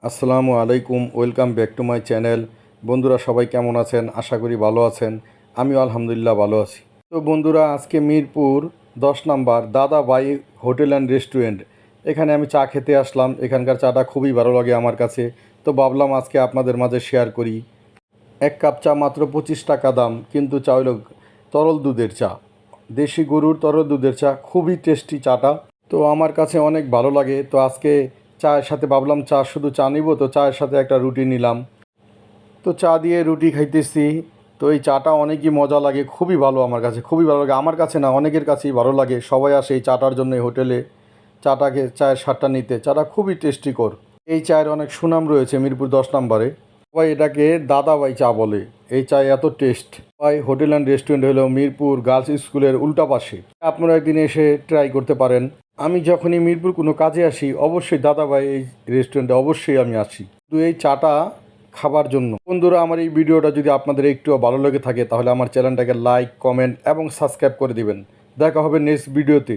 আসসালামু আলাইকুম, welcome back to my channel. বন্ধুরা সবাই কেমন আছেন? আশা করি ভালো আছেন। আমিও আলহামদুলিল্লাহ ভালো আছি। তো বন্ধুরা, আজকে মিরপুর 10 নম্বর দাদাভাই হোটেল অ্যান্ড রেস্টুরেন্ট, এখানে আমি চা খেতে আসলাম। এখানকার চাটা খুবই ভালো লাগে আমার কাছে, তো ভাবলাম আজকে আপনাদের মাঝে শেয়ার করি। এক কাপ চা মাত্র 25 টাকা দাম, কিন্তু চা হলো তরল দুধের চা, দেশি গরুর তরল দুধের চা। খুবই টেস্টি চাটা, তো আমার কাছে অনেক ভালো লাগে। তো আজকে চায়ের সাথে ভাবলাম শুধু চা নিব, তো চায়ের সাথে একটা রুটি নিলাম। তো চা দিয়ে রুটি খাইতেছি। তো এই চাটা অনেকই মজা লাগে, খুবই ভালো, আমার কাছে খুবই ভালো লাগে। আমার কাছে না, অনেকের কাছেই ভালো লাগে। সবাই আসে এই চাটার জন্য এই হোটেলে চায়ের স্বাদটা নিতে। চাটা খুবই টেস্টিকর। এই চায়ের অনেক সুনাম রয়েছে মিরপুর 10 নম্বরে। সবাই এটাকে দাদাভাই চা বলে। এই চায় এত টেস্ট। ভাই হোটেল অ্যান্ড রেস্টুরেন্ট হলো মিরপুর গার্লস স্কুলের উল্টা পাশে। আপনারা একদিন এসে ট্রাই করতে পারেন। আমি যখনই মিরপুর কোনো কাজে আসি, অবশ্যই দাদাভাই এই রেস্টুরেন্টে অবশ্যই আমি আসি, তো এই চাটা খাবার জন্য। বন্ধুরা, আমার এই ভিডিওটা যদি আপনাদের একটুও ভালো লেগে থাকে, তাহলে আমার চ্যানেলটাকে লাইক, কমেন্ট এবং সাবস্ক্রাইব করে দিবেন। দেখা হবে নেক্সট ভিডিওতে।